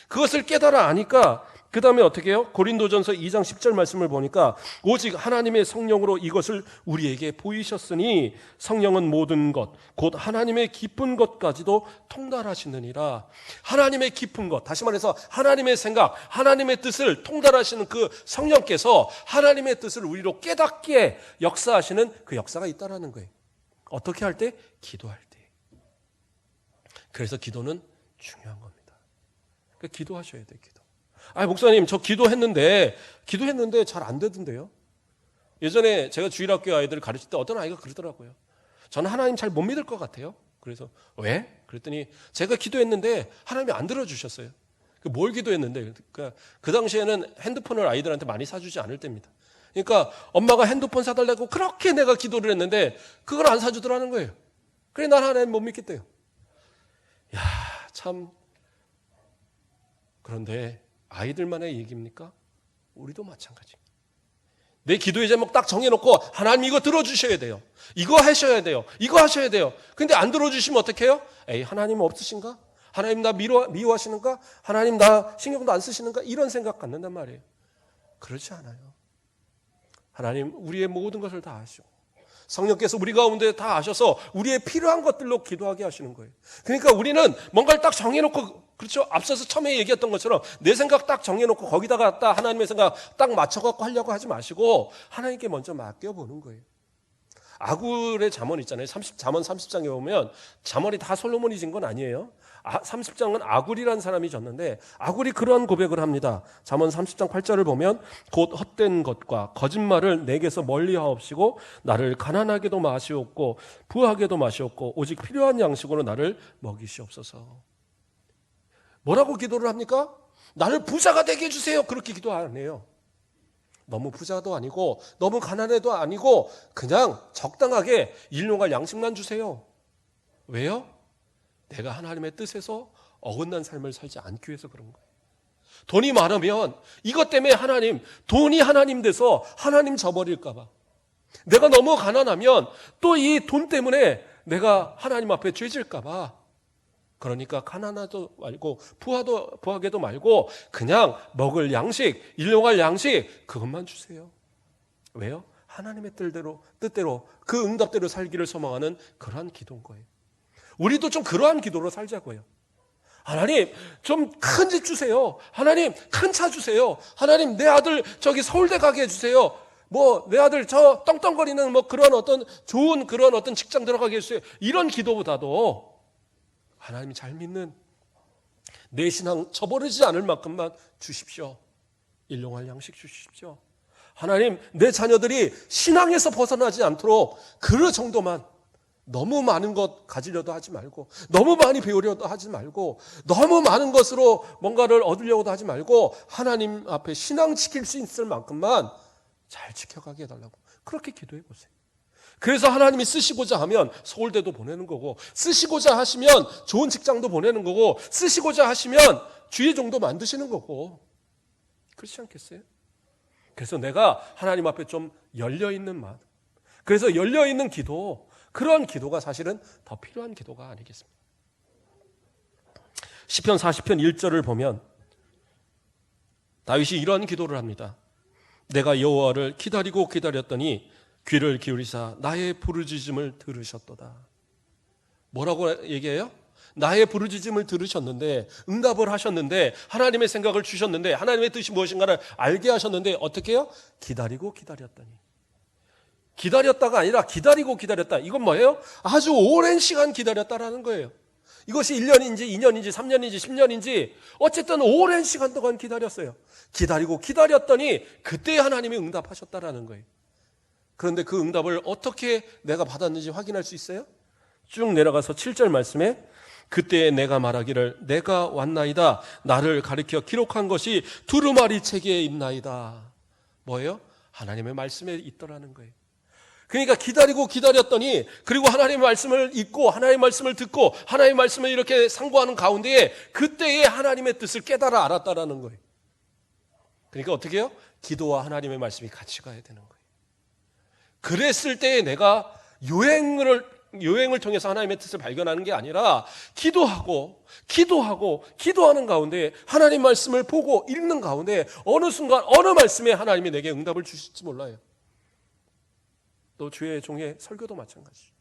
그것을 깨달아 아니까 그 다음에 어떻게 해요? 고린도전서 2장 10절 말씀을 보니까 오직 하나님의 성령으로 이것을 우리에게 보이셨으니 성령은 모든 것 곧 하나님의 깊은 것까지도 통달하시느니라. 하나님의 깊은 것, 다시 말해서 하나님의 생각, 하나님의 뜻을 통달하시는 그 성령께서 하나님의 뜻을 우리로 깨닫게 역사하시는 그 역사가 있다는 거예요. 어떻게 할 때? 기도할 때. 그래서 기도는 중요한 겁니다. 그러니까 기도하셔야 돼요. 기도. 목사님 저 기도했는데 잘 안 되던데요. 예전에 제가 주일학교 아이들을 가르칠 때 어떤 아이가 그러더라고요. 저는 하나님 잘 못 믿을 것 같아요. 그래서 왜? 그랬더니 제가 기도했는데 하나님이 안 들어주셨어요. 뭘 기도했는데, 그러니까 그 당시에는 핸드폰을 아이들한테 많이 사주지 않을 때입니다. 그러니까 엄마가 핸드폰 사달라고 그렇게 내가 기도를 했는데 그걸 안 사주더라는 거예요. 그래, 난 하나님 못 믿겠대요. 야, 참. 그런데 아이들만의 얘기입니까? 우리도 마찬가지. 내 기도의 제목 딱 정해놓고 하나님 이거 들어주셔야 돼요. 이거 하셔야 돼요. 이거 하셔야 돼요. 근데 안 들어주시면 어떻게 해요? 에이, 하나님 없으신가? 하나님 나 미워하시는가? 하나님 나 신경도 안 쓰시는가? 이런 생각 갖는단 말이에요. 그렇지 않아요. 하나님 우리의 모든 것을 다 아시고 성령께서 우리 가운데 다 아셔서 우리의 필요한 것들로 기도하게 하시는 거예요. 그러니까 우리는 뭔가를 딱 정해놓고, 그렇죠? 앞서서 처음에 얘기했던 것처럼 내 생각 딱 정해놓고 거기다가 딱 하나님의 생각 딱 맞춰갖고 하려고 하지 마시고 하나님께 먼저 맡겨보는 거예요. 아굴의 잠언 있잖아요. 잠언 30장에 보면 잠언이 다 솔로몬이 진 건 아니에요. 30장은 아굴이라는 사람이 졌는데 아굴이 그러한 고백을 합니다. 잠언 30장 8절을 보면 곧 헛된 것과 거짓말을 내게서 멀리하옵시고 나를 가난하게도 마시옵고 부하게도 마시옵고 오직 필요한 양식으로 나를 먹이시옵소서. 뭐라고 기도를 합니까? 나를 부자가 되게 해주세요. 그렇게 기도 안 해요. 너무 부자도 아니고 너무 가난해도 아니고 그냥 적당하게 일용할 양식만 주세요. 왜요? 내가 하나님의 뜻에서 어긋난 삶을 살지 않기 위해서 그런 거예요. 돈이 많으면 이것 때문에 돈이 하나님 돼서 하나님 저버릴까 봐. 내가 너무 가난하면 또 이 돈 때문에 내가 하나님 앞에 죄질까 봐. 그러니까 가난하도 말고 부하게도 말고 그냥 먹을 양식, 일용할 양식 그것만 주세요. 왜요? 하나님의 뜻대로 그 응답대로 살기를 소망하는 그러한 기도인 거예요. 우리도 좀 그러한 기도로 살자고요. 하나님 좀 큰 집 주세요. 하나님 큰 차 주세요. 하나님 내 아들 저기 서울대 가게 해주세요. 내 아들 저 떵떵거리는 그런 어떤 좋은 그런 어떤 직장 들어가게 해주세요. 이런 기도보다도 하나님이 잘 믿는 내 신앙 저버리지 않을 만큼만 주십시오. 일용할 양식 주십시오. 하나님 내 자녀들이 신앙에서 벗어나지 않도록 그 정도만, 너무 많은 것 가지려도 하지 말고 너무 많이 배우려도 하지 말고 너무 많은 것으로 뭔가를 얻으려고도 하지 말고 하나님 앞에 신앙 지킬 수 있을 만큼만 잘 지켜가게 해달라고 그렇게 기도해 보세요. 그래서 하나님이 쓰시고자 하면 서울대도 보내는 거고, 쓰시고자 하시면 좋은 직장도 보내는 거고, 쓰시고자 하시면 주의종도 만드시는 거고, 그렇지 않겠어요? 그래서 내가 하나님 앞에 좀 열려있는 마음, 그래서 열려있는 기도, 그런 기도가 사실은 더 필요한 기도가 아니겠습니까? 시편 40편 1절을 보면 다윗이 이런 기도를 합니다. 내가 여호와를 기다리고 기다렸더니 귀를 기울이사 나의 부르짖음을 들으셨도다. 뭐라고 얘기해요? 나의 부르짖음을 들으셨는데, 응답을 하셨는데, 하나님의 생각을 주셨는데, 하나님의 뜻이 무엇인가를 알게 하셨는데 어떻게 해요? 기다리고 기다렸더니. 기다렸다가 아니라 기다리고 기다렸다. 이건 뭐예요? 아주 오랜 시간 기다렸다라는 거예요. 이것이 1년인지 2년인지 3년인지 10년인지 어쨌든 오랜 시간 동안 기다렸어요. 기다리고 기다렸더니 그때 하나님이 응답하셨다라는 거예요. 그런데 그 응답을 어떻게 내가 받았는지 확인할 수 있어요? 쭉 내려가서 7절 말씀에 그때 내가 말하기를 내가 왔나이다. 나를 가리켜 기록한 것이 두루마리 책에 있나이다. 뭐예요? 하나님의 말씀에 있더라는 거예요. 그러니까 기다리고 기다렸더니, 그리고 하나님의 말씀을 읽고 하나님의 말씀을 듣고 하나님의 말씀을 이렇게 상고하는 가운데에 그때의 하나님의 뜻을 깨달아 알았다라는 거예요. 그러니까 어떻게 해요? 기도와 하나님의 말씀이 같이 가야 되는 거예요. 그랬을 때에 내가 요행을 통해서 하나님의 뜻을 발견하는 게 아니라 기도하는 가운데 하나님 말씀을 보고 읽는 가운데 어느 순간 어느 말씀에 하나님이 내게 응답을 주실지 몰라요. 또 주의 종의 설교도 마찬가지.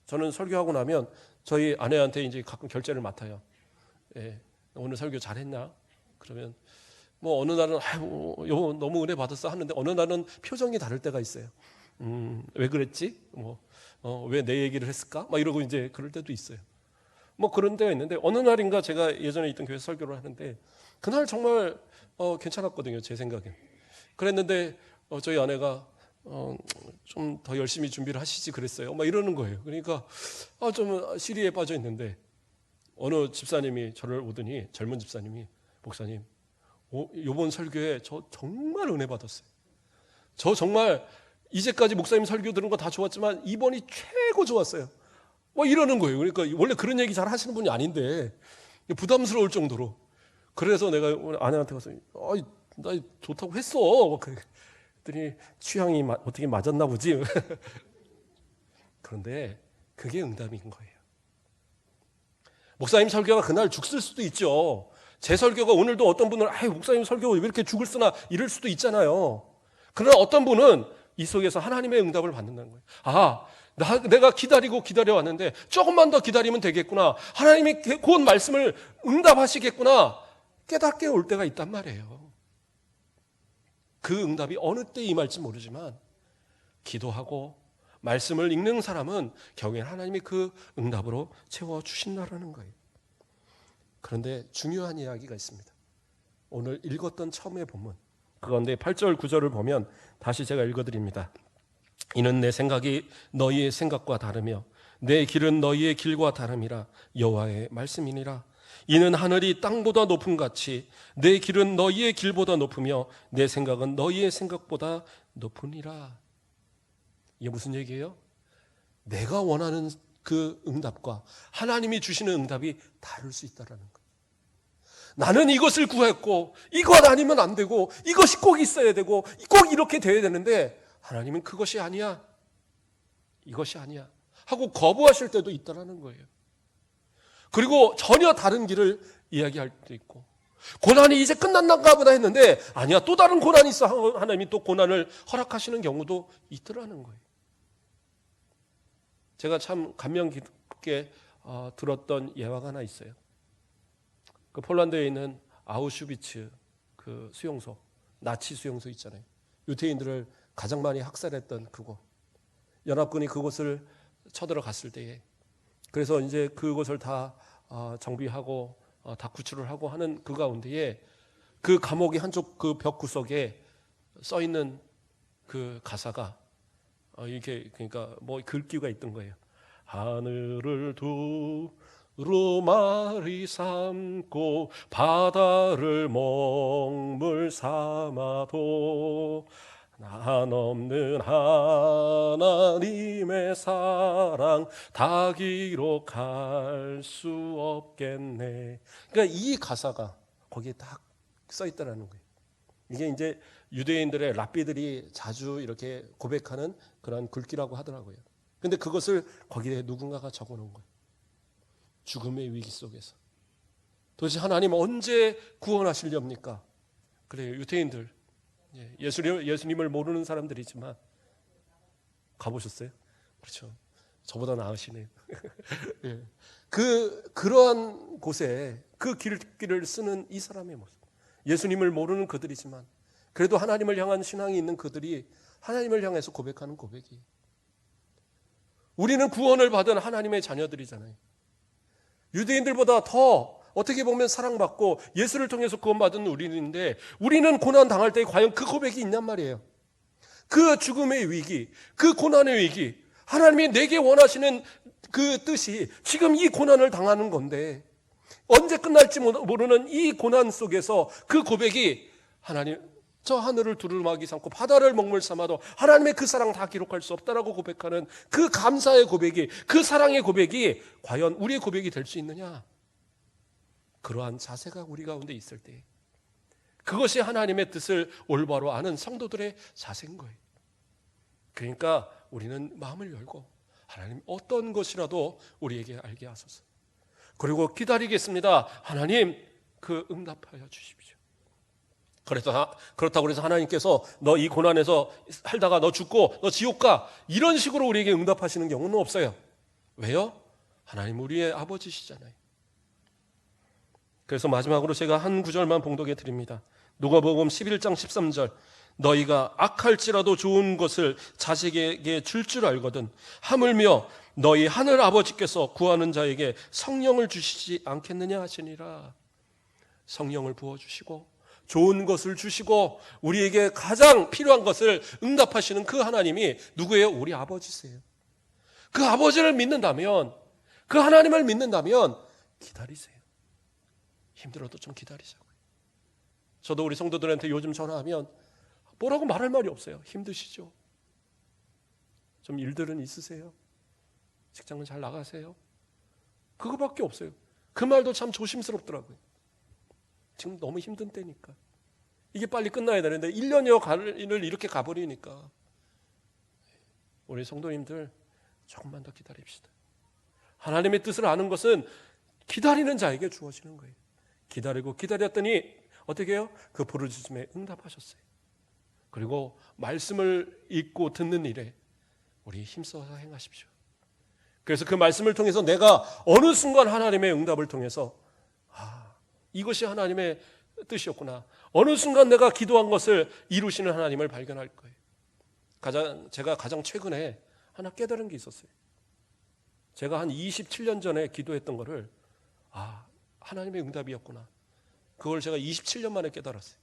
저는 설교하고 나면 저희 아내한테 이제 가끔 결제를 맡아요. 오늘 설교 잘했나? 그러면 어느 날은 여보 너무 은혜 받았어 하는데 어느 날은 표정이 다를 때가 있어요. 왜 그랬지? 왜 내 얘기를 했을까? 막 이러고 이제 그럴 때도 있어요. 그런 때가 있는데 어느 날인가 제가 예전에 있던 교회 설교를 하는데 그날 정말 괜찮았거든요. 제 생각에. 그랬는데 저희 아내가 좀 더 열심히 준비를 하시지 그랬어요. 막 이러는 거예요. 그러니까 좀 시리에 빠져 있는데 어느 집사님이 저를 오더니, 젊은 집사님이, 목사님, 이번 설교에 저 정말 은혜 받았어요. 저 정말 이제까지 목사님 설교 들은 거 다 좋았지만 이번이 최고 좋았어요. 뭐 이러는 거예요. 그러니까 원래 그런 얘기 잘 하시는 분이 아닌데 부담스러울 정도로. 그래서 내가 아내한테 가서 나 좋다고 했어. 그랬더니 취향이 어떻게 맞았나 보지. 그런데 그게 응답인 거예요. 목사님 설교가 그날 죽을 수도 있죠. 제 설교가 오늘도 어떤 분은 목사님 설교 왜 이렇게 죽을 쓰나 이럴 수도 있잖아요. 그러나 어떤 분은 이 속에서 하나님의 응답을 받는다는 거예요. 내가 기다려왔는데 조금만 더 기다리면 되겠구나. 하나님이 곧 말씀을 응답하시겠구나. 깨닫게 올 때가 있단 말이에요. 그 응답이 어느 때 임할지 모르지만 기도하고 말씀을 읽는 사람은 결국엔 하나님이 그 응답으로 채워주신다라는 거예요. 그런데 중요한 이야기가 있습니다. 오늘 읽었던 처음의 본문, 그건데 8절 9절을 보면 다시 제가 읽어드립니다. 이는 내 생각이 너희의 생각과 다르며 내 길은 너희의 길과 다름이라. 여호와의 말씀이니라. 이는 하늘이 땅보다 높음 같이 내 길은 너희의 길보다 높으며 내 생각은 너희의 생각보다 높으니라. 이게 무슨 얘기예요? 내가 원하는 그 응답과 하나님이 주시는 응답이 다를 수 있다는 거예요. 나는 이것을 구했고 이것 아니면 안 되고 이것이 꼭 있어야 되고 꼭 이렇게 돼야 되는데 하나님은 그것이 아니야, 이것이 아니야 하고 거부하실 때도 있다는 거예요. 그리고 전혀 다른 길을 이야기할 때도 있고, 고난이 이제 끝났는가 보다 했는데 아니야, 또 다른 고난이 있어. 하나님이 또 고난을 허락하시는 경우도 있더라는 거예요. 제가 참 감명 깊게 들었던 예화가 하나 있어요. 그 폴란드에 있는 아우슈비츠 그 수용소, 나치 수용소 있잖아요. 유태인들을 가장 많이 학살했던 그곳. 연합군이 그곳을 쳐들어갔을 때에, 그래서 이제 그곳을 다 정비하고 다 구출을 하고 하는 그 가운데에 그 감옥의 한쪽 그 벽 구석에 써 있는 그 가사가 이렇게, 그러니까 뭐 글귀가 있던 거예요. 하늘을 두루마리 삼고 바다를 먹물 삼아도 한없는 하나님의 사랑 다 기록할 수 없겠네. 그러니까 이 가사가 거기에 딱 써 있다라는 거예요. 이게 이제 유대인들의 랍비들이 자주 이렇게 고백하는 그런 글귀라고 하더라고요. 근데 그것을 거기에 누군가가 적어 놓은 거예요. 죽음의 위기 속에서 도대체 하나님 언제 구원하시렵니까? 그래요. 유태인들, 예수님을 모르는 사람들이지만 가보셨어요? 그렇죠. 저보다 나으시네요. 예. 그러한 곳에 그 길을 쓰는 이 사람의 모습, 예수님을 모르는 그들이지만 그래도 하나님을 향한 신앙이 있는 그들이 하나님을 향해서 고백하는 고백이, 우리는 구원을 받은 하나님의 자녀들이잖아요. 유대인들보다 더 어떻게 보면 사랑받고 예수를 통해서 구원받은 우리인데, 우리는 고난 당할 때 과연 그 고백이 있냔 말이에요. 그 죽음의 위기, 그 고난의 위기, 하나님이 내게 원하시는 그 뜻이 지금 이 고난을 당하는 건데, 언제 끝날지 모르는 이 고난 속에서 그 고백이, 하나님 저 하늘을 두루마기 삼고 바다를 먹물 삼아도 하나님의 그 사랑 다 기록할 수 없다라고 고백하는 그 감사의 고백이, 그 사랑의 고백이 과연 우리의 고백이 될 수 있느냐? 그러한 자세가 우리 가운데 있을 때, 그것이 하나님의 뜻을 올바로 아는 성도들의 자세인 거예요. 그러니까 우리는 마음을 열고 하나님 어떤 것이라도 우리에게 알게 하소서. 그리고 기다리겠습니다. 하나님 그 응답하여 주십시오. 그렇다고 해서 하나님께서 너 이 고난에서 살다가 너 죽고 너 지옥 가, 이런 식으로 우리에게 응답하시는 경우는 없어요. 왜요? 하나님 우리의 아버지시잖아요. 그래서 마지막으로 제가 한 구절만 봉독해 드립니다. 누가복음 11장 13절. 너희가 악할지라도 좋은 것을 자식에게 줄 알거든 하물며 너희 하늘 아버지께서 구하는 자에게 성령을 주시지 않겠느냐 하시니라. 성령을 부어주시고 좋은 것을 주시고 우리에게 가장 필요한 것을 응답하시는 그 하나님이 누구예요? 우리 아버지세요. 그 아버지를 믿는다면, 그 하나님을 믿는다면 기다리세요. 힘들어도 좀 기다리자고요. 저도 우리 성도들한테 요즘 전화하면 뭐라고 말할 말이 없어요. 힘드시죠? 좀 일들은 있으세요? 직장은 잘 나가세요? 그거밖에 없어요. 그 말도 참 조심스럽더라고요. 지금 너무 힘든 때니까. 이게 빨리 끝나야 되는데 1년여 가를 이렇게 가버리니까 우리 성도님들 조금만 더 기다립시다. 하나님의 뜻을 아는 것은 기다리는 자에게 주어지는 거예요. 기다리고 기다렸더니 어떻게 해요? 그 부르짖음에 응답하셨어요. 그리고 말씀을 읽고 듣는 일에 우리 힘써서 행하십시오. 그래서 그 말씀을 통해서 내가 어느 순간 하나님의 응답을 통해서 이것이 하나님의 뜻이었구나. 어느 순간 내가 기도한 것을 이루시는 하나님을 발견할 거예요. 제가 가장 최근에 하나 깨달은 게 있었어요. 제가 한 27년 전에 기도했던 거를 하나님의 응답이었구나. 그걸 제가 27년 만에 깨달았어요.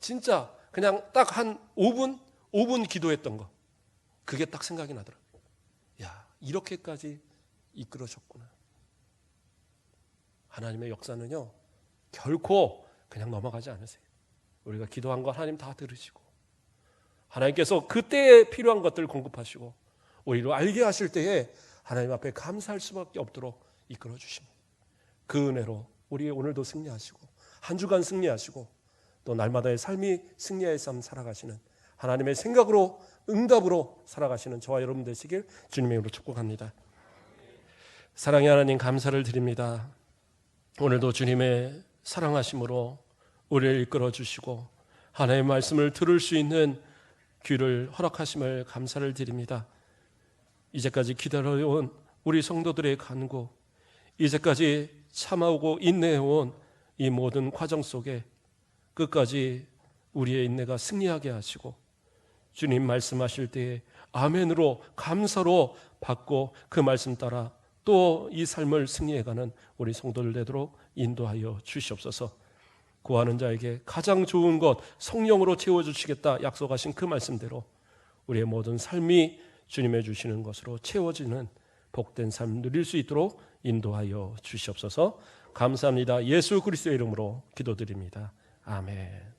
진짜 그냥 딱 한 5분 기도했던 거. 그게 딱 생각이 나더라고요. 야, 이렇게까지 이끌어줬구나. 하나님의 역사는요, 결코 그냥 넘어가지 않으세요. 우리가 기도한 거 하나님 다 들으시고 하나님께서 그때에 필요한 것들을 공급하시고 우리로 알게 하실 때에 하나님 앞에 감사할 수밖에 없도록 이끌어 주십니다. 그 은혜로 우리 오늘도 승리하시고 한 주간 승리하시고 또 날마다의 삶이 승리의 삶 살아가시는 하나님의 생각으로 응답으로 살아가시는 저와 여러분 되시길 주님의 이름으로 축복합니다. 사랑의 하나님 감사를 드립니다. 오늘도 주님의 사랑하심으로 우리를 이끌어 주시고 하나님의 말씀을 들을 수 있는 귀를 허락하심을 감사를 드립니다. 이제까지 기다려온 우리 성도들의 간구, 이제까지 참아오고 인내해온 이 모든 과정 속에 끝까지 우리의 인내가 승리하게 하시고 주님 말씀하실 때에 아멘으로 감사로 받고 그 말씀 따라 또 이 삶을 승리해가는 우리 성도들 되도록 인도하여 주시옵소서. 구하는 자에게 가장 좋은 것 성령으로 채워주시겠다 약속하신 그 말씀대로 우리의 모든 삶이 주님의 주시는 것으로 채워지는 복된 삶 누릴 수 있도록 인도하여 주시옵소서. 감사합니다. 예수 그리스도의 이름으로 기도드립니다. 아멘.